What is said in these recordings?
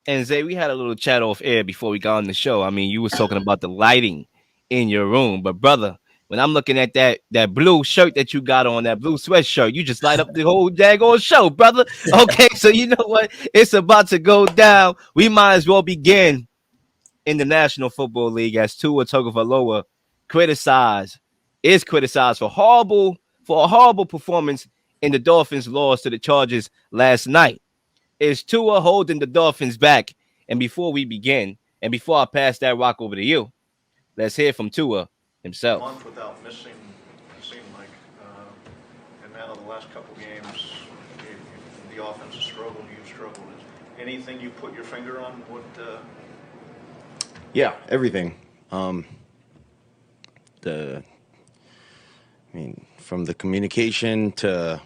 And Zay, we had a little chat off air before we got on the show. I mean, you was talking about the lighting in your room, but brother, when I'm looking at that blue shirt that you got on, that blue sweatshirt, you just light up the whole daggone show, brother. Okay, so you know what? It's about to go down. We might as well begin in the National Football League as Tua Tagovailoa criticized is criticized for a horrible performance in the Dolphins' loss to the Chargers last night. Is Tua holding the Dolphins back? And before we begin, and before I pass that rock over to you, let's hear from Tua himself. Month without missing, it seemed like, and now the last couple games, the offense has struggled, you've struggled. Anything you put your finger on? What? Yeah, everything. The, I mean, from the communication to,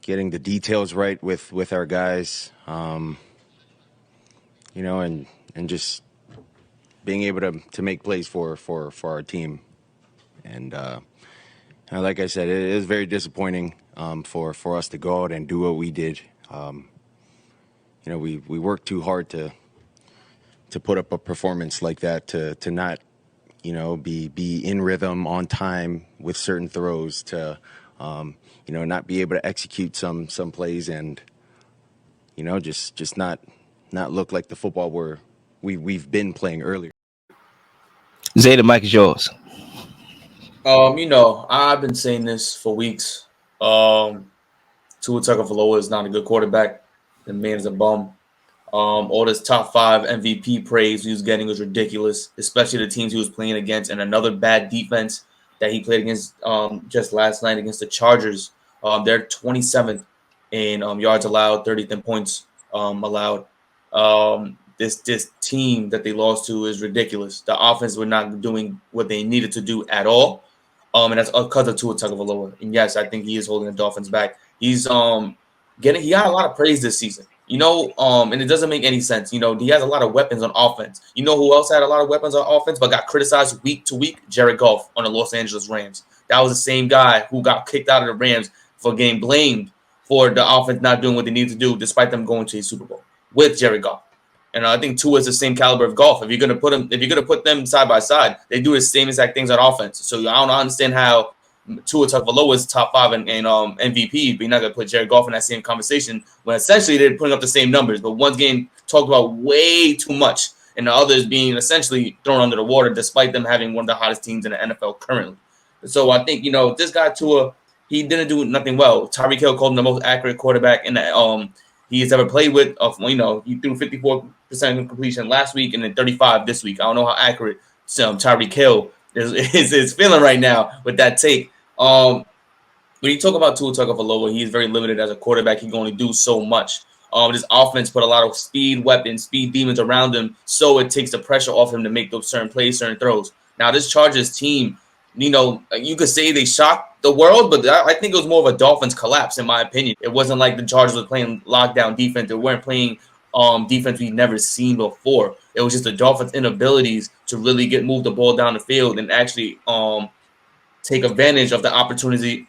getting the details right with our guys, and just being able to make plays for our team. And like I said, it is very disappointing for us to go out and do what we did. We worked too hard to put up a performance like that, to not, be in rhythm, on time with certain throws, to not be able to execute some plays, and just not look like the football we've been playing earlier. Zay, the mic is yours. I've been saying this for weeks. Tua Tagovailoa is not a good quarterback. The man is a bum. All this top 5 MVP praise he was getting was ridiculous, especially the teams he was playing against, and another bad defense that he played against just last night against the Chargers. They're 27th in yards allowed, 30th in points allowed. This team that they lost to is ridiculous. The offense were not doing what they needed to do at all, and that's because of Tua Tagovailoa. And yes, I think he is holding the Dolphins back. He's he got a lot of praise this season. And it doesn't make any sense. He has a lot of weapons on offense. You know who else had a lot of weapons on offense but got criticized week to week? Jared Goff on the Los Angeles Rams. That was the same guy who got kicked out of the Rams for getting blamed for the offense not doing what they needed to do, despite them going to a Super Bowl with Jared Goff. And I think Tua is the same caliber of Goff. If you're gonna put them side by side, they do the same exact things on offense. So I don't understand how Tua Tagovailoa is top 5 in MVP, but you're not going to put Jared Goff in that same conversation when essentially they're putting up the same numbers. But one's getting talked about way too much, and the other is being essentially thrown under the water, despite them having one of the hottest teams in the NFL currently. So I think, this guy Tua, he didn't do nothing well. Tyreek Hill called him the most accurate quarterback in the he has ever played with. He threw 54% completion last week and then 35 this week. I don't know how accurate Tyreek Hill is feeling right now with that take. When you talk about Tua Tagovailoa, he is very limited as a quarterback. He can only do so much. This offense put a lot of speed weapons, speed demons around him, so it takes the pressure off him to make those certain plays, certain throws. Now, this Chargers team, you could say they shocked the world, but I think it was more of a Dolphins collapse, in my opinion. It wasn't like the Chargers were playing lockdown defense. They weren't playing defense we've never seen before. It was just the Dolphins' inabilities to really move the ball down the field and actually take advantage of the opportunities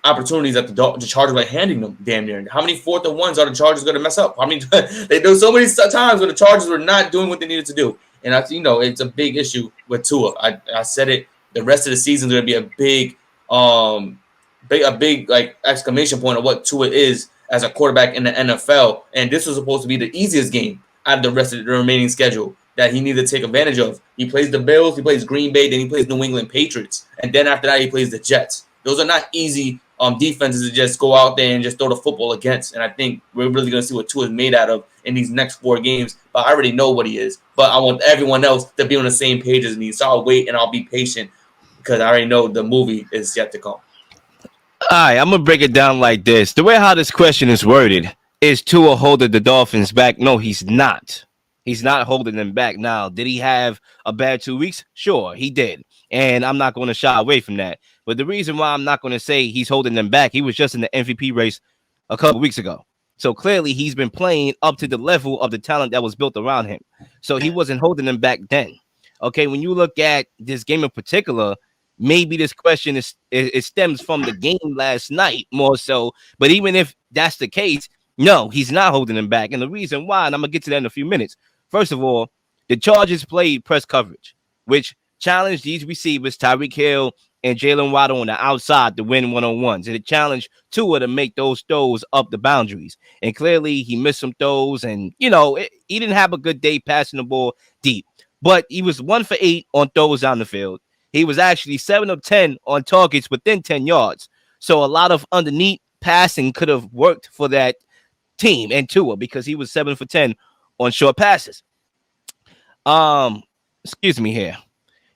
that the Chargers were handing them damn near. How many 4th and 1s are the Chargers going to mess up? I mean, there were so many times when the Chargers were not doing what they needed to do. And it's a big issue with Tua. I said it. The rest of the season is going to be a big like exclamation point of what Tua is as a quarterback in the NFL. And this was supposed to be the easiest game out of the rest of the remaining schedule that he needed to take advantage of. He plays the Bills, he plays Green Bay, then he plays New England Patriots. And then after that, he plays the Jets. Those are not easy defenses to just go out there and just throw the football against. And I think we're really going to see what Tua is made out of in these next 4 games. But I already know what he is. But I want everyone else to be on the same page as me. So I'll wait and I'll be patient because I already know the movie is yet to come. All right, I'm going to break it down like this. The way how this question is worded, is Tua holding the Dolphins back? No, he's not. He's not holding them back. Now, did he have a bad 2 weeks? Sure, he did. And I'm not going to shy away from that. But the reason why I'm not going to say he's holding them back, he was just in the MVP race a couple of weeks ago. So clearly he's been playing up to the level of the talent that was built around him. So he wasn't holding them back then. Okay, when you look at this game in particular, maybe this question it stems from the game last night more so. But even if that's the case, No, he's not holding him back. And the reason why, and I'm going to get to that in a few minutes. First of all, the Chargers played press coverage, which challenged these receivers, Tyreek Hill and Jalen Waddle on the outside to win one-on-ones. And it challenged Tua to make those throws up the boundaries. And clearly he missed some throws. And, he didn't have a good day passing the ball deep. But he was 1 for 8 on throws down the field. He was actually 7 of 10 on targets within 10 yards. So a lot of underneath passing could have worked for that team and Tua because he was 7 for 10 on short passes. Excuse me here.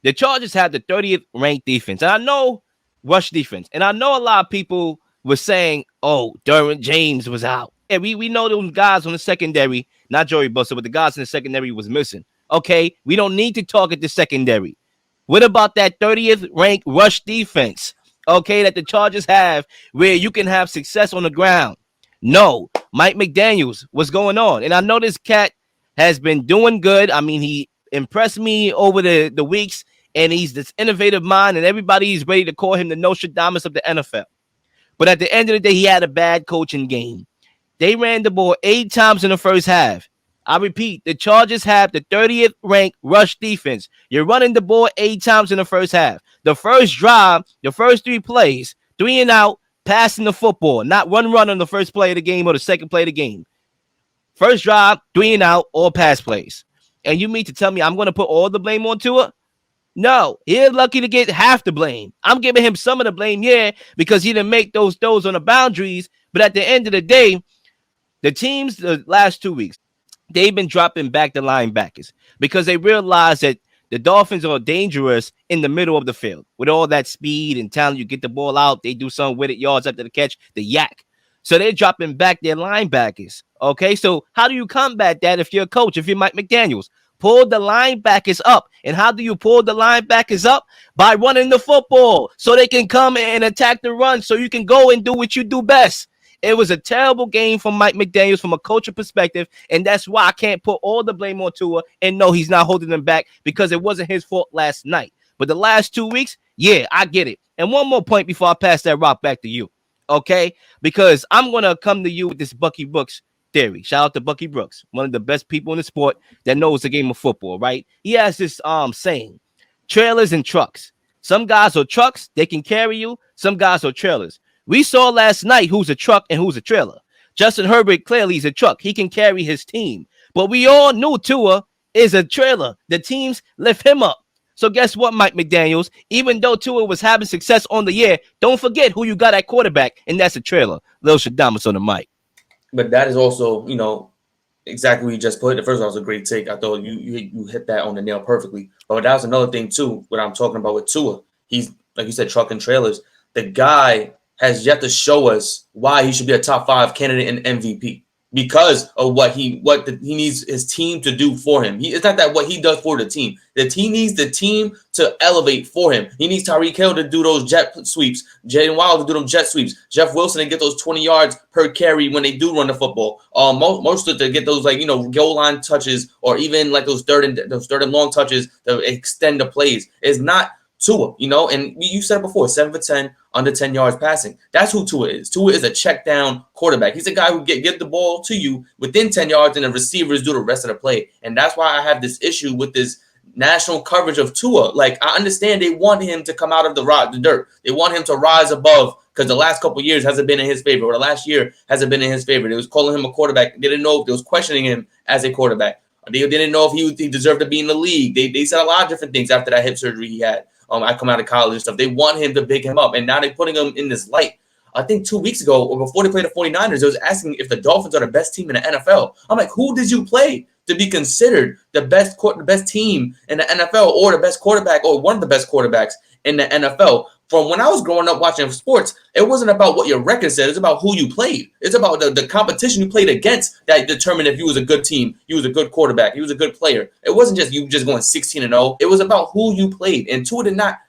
The Chargers had the 30th ranked defense. And I know rush defense. And I know a lot of people were saying, oh, Derwin James was out. And we know those guys on the secondary, not Joey Buster, but the guys in the secondary was missing. Okay, we don't need to target the secondary. What about that 30th ranked rush defense? Okay, that the Chargers have where you can have success on the ground. No, Mike McDaniels, what's going on? And I know this cat has been doing good. I mean, he impressed me over the weeks, and he's this innovative mind, and everybody's ready to call him the Nostradamus of the NFL. But at the end of the day, he had a bad coaching game. They ran the ball 8 times in the first half. I repeat, the Chargers have the 30th ranked rush defense. You're running the ball 8 times in the first half. The first drive, the first 3 plays, 3 and out, passing the football, not run on the first play of the game or the second play of the game. First drive, 3 and out, all pass plays. And you mean to tell me I'm going to put all the blame on Tua? No, he's lucky to get half the blame. I'm giving him some of the blame, yeah, because he didn't make those throws on the boundaries. But at the end of the day, the teams the last 2 weeks, they've been dropping back the linebackers because they realize that the Dolphins are dangerous in the middle of the field with all that speed and talent. You get the ball out, they do something with it, yards after the catch, the yak. So they're dropping back their linebackers. Okay, so how do you combat that if you're a coach, if you're Mike McDaniels? Pull the linebackers up. And how do you pull the linebackers up? By running the football so they can come and attack the run so you can go and do what you do best. It was a terrible game from Mike McDaniels from a coaching perspective, and that's why I can't put all the blame on Tua. And no, he's not holding them back because it wasn't his fault last night. But the last 2 weeks, yeah, I get it. And one more point before I pass that rock back to you, okay? Because I'm going to come to you with this Bucky Brooks theory. Shout out to Bucky Brooks, one of the best people in the sport that knows the game of football, right? He has this saying, trailers and trucks. Some guys are trucks, they can carry you. Some guys are trailers. We saw last night who's a truck and who's a trailer. Justin Herbert clearly is a truck. He can carry his team. But we all knew Tua is a trailer. The teams lift him up. So guess what, Mike McDaniels? Even though Tua was having success on the year, don't forget who you got at quarterback, and that's a trailer. Lil Shadamas on the mic. But that is also, exactly what you just put. The first one was a great take. I thought you hit that on the nail perfectly. But that was another thing, too, what I'm talking about with Tua. He's, like you said, truck and trailers. The guy has yet to show us why he should be a top 5 candidate in MVP because of what he needs his team to do for him. It's not that what he does for the team. The team needs the team to elevate for him. He needs Tyreek Hill to do those jet sweeps, Jaden Wild to do them jet sweeps, Jeff Wilson to get those 20 yards per carry when they do run the football. Most of to get those goal line touches or even like those third and long touches to extend the plays. It's not Tua, and you said it before, 7 for 10, under 10 yards passing. That's who Tua is. Tua is a check down quarterback. He's a guy who get the ball to you within 10 yards and the receivers do the rest of the play. And that's why I have this issue with this national coverage of Tua. Like, I understand they want him to come out of the dirt. They want him to rise above because the last couple of years hasn't been in his favor, or the last year hasn't been in his favor. They was calling him a quarterback. They didn't know if they was questioning him as a quarterback. They didn't know if he deserved to be in the league. They said a lot of different things after that hip surgery he had. I come out of college and stuff. They want him to big him up, and now they're putting him in this light. I think 2 weeks ago, or before they played the 49ers, they was asking if the Dolphins are the best team in the NFL. I'm like, who did you play to be considered the best team in the NFL or the best quarterback or one of the best quarterbacks in the NFL? From when I was growing up watching sports, it wasn't about what your record said. It's about who you played. It's about the competition you played against that determined if you was a good team, you was a good quarterback, you was a good player. It wasn't just you just going 16-0. It was about who you played. And Tua did not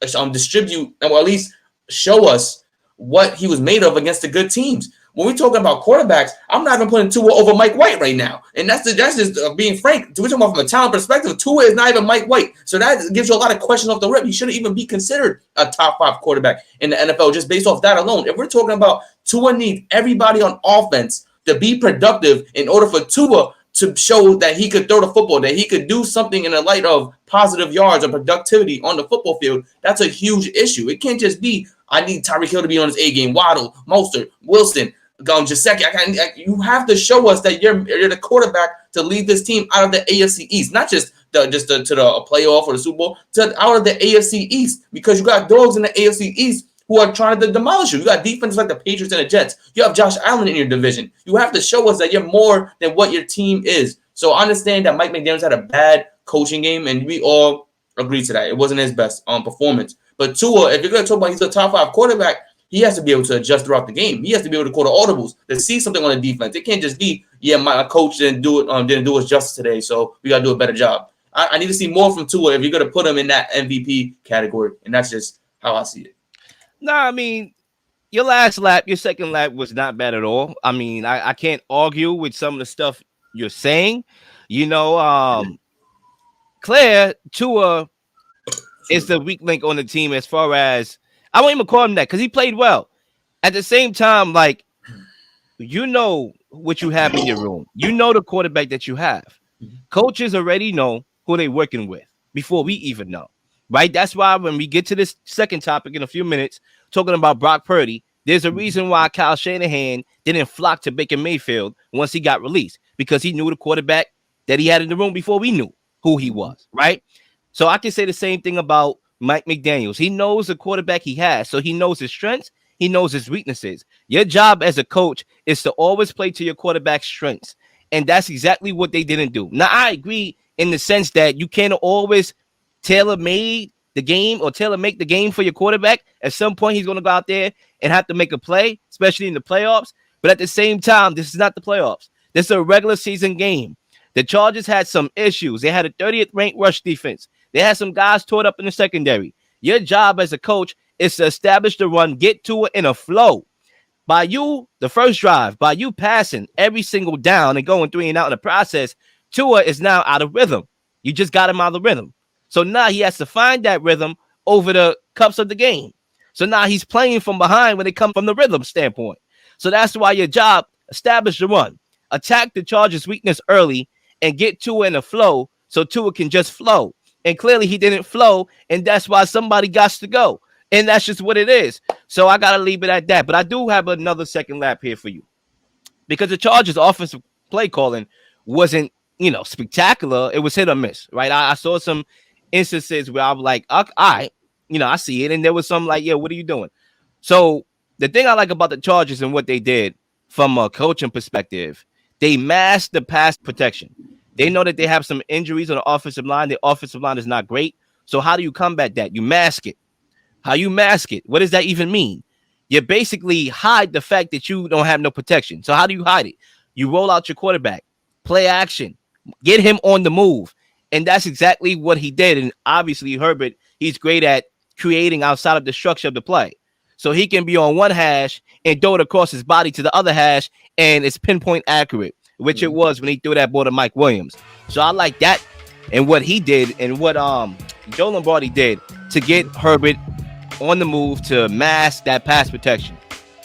distribute, or at least show us what he was made of against the good teams. When we're talking about quarterbacks, I'm not even putting Tua over Mike White right now. And that's just being frank. We're talking about from a talent perspective. Tua is not even Mike White. So that gives you a lot of questions off the rip. He shouldn't even be considered a top 5 quarterback in the NFL just based off that alone. If we're talking about Tua needs everybody on offense to be productive in order for Tua to show that he could throw the football, that he could do something in the light of positive yards or productivity on the football field, that's a huge issue. It can't just be, I need Tyreek Hill to be on his A game, Waddle, Mostert, Wilson, Gesicki. You have to show us that you're the quarterback to lead this team out of the AFC East, not just to the playoff or the Super Bowl, out of the AFC East, because you got dogs in the AFC East who are trying to demolish you. You got defenses like the Patriots and the Jets. You have Josh Allen in your division. You have to show us that you're more than what your team is. So I understand that Mike McDaniels had a bad coaching game, and we all agree to that. It wasn't his best performance. But Tua, if you're going to talk about he's a top 5 quarterback, he has to be able to adjust throughout the game. He has to be able to call the audibles, to see something on the defense. It can't just be, my coach didn't do us justice today, so we got to do a better job. I need to see more from Tua if you're going to put him in that MVP category, and that's just how I see it. No, I mean, your second lap was not bad at all. I mean, I can't argue with some of the stuff you're saying. Claire, Tua is the weak link on the team as far as, I won't even call him that because he played well. At the same time, like, you know what you have in your room. You know the quarterback that you have. Coaches already know who they're working with before we even know. Right? That's why when we get to this second topic in a few minutes, talking about Brock Purdy, there's a reason why Kyle Shanahan didn't flock to Baker Mayfield once he got released, because he knew the quarterback that he had in the room before we knew who he was, right? So I can say the same thing about Mike McDaniels. He knows the quarterback he has, so he knows his strengths, he knows his weaknesses. Your job as a coach is to always play to your quarterback's strengths, and that's exactly what they didn't do. Now, I agree in the sense that you can't always tailor-make the game for your quarterback. At some point, he's going to go out there and have to make a play, especially in the playoffs. But at the same time, this is not the playoffs. This is a regular season game. The Chargers had some issues. They had a 30th ranked rush defense. They had some guys tore up in the secondary. Your job as a coach is to establish the run, get to it in a flow. By you, the first drive, by you passing every single down and going 3 and out in the process, Tua is now out of rhythm. You just got him out of rhythm. So now he has to find that rhythm over the cups of the game. So now he's playing from behind when they come from the rhythm standpoint. So that's why your job, establish the run, attack the Chargers' weakness early, and get Tua in a flow so Tua can just flow. And clearly he didn't flow, and that's why somebody got to go. And that's just what it is. So I got to leave it at that. But I do have another second lap here for you, because the Chargers' offensive play calling wasn't, spectacular. It was hit or miss, right? I saw some instances where I was like, all right, I see it. And there was some like, yeah, what are you doing? So the thing I like about the Chargers and what they did from a coaching perspective, they masked the pass protection. They know that they have some injuries on the offensive line. The offensive line is not great. So how do you combat that? You mask it. How you mask it? What does that even mean? You basically hide the fact that you don't have no protection. So how do you hide it? You roll out your quarterback, play action, get him on the move. And that's exactly what he did. And obviously, Herbert, he's great at creating outside of the structure of the play. So he can be on one hash and throw it across his body to the other hash, and it's pinpoint accurate, which it was when he threw that ball to Mike Williams. So I like that and what he did and what Joe Lombardi did to get Herbert on the move to mask that pass protection.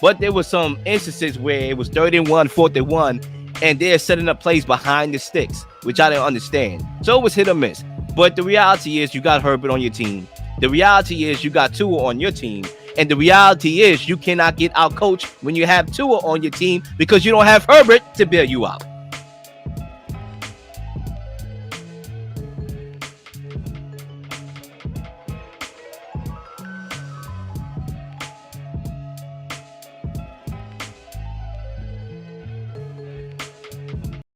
But there were some instances where it was 3rd and 1, 4th and 1, and they're setting up plays behind the sticks, which I didn't understand. So it was hit or miss. But the reality is you got Herbert on your team. The reality is you got Tua on your team. And the reality is you cannot get out coached when you have Tua on your team, because you don't have Herbert to bail you out.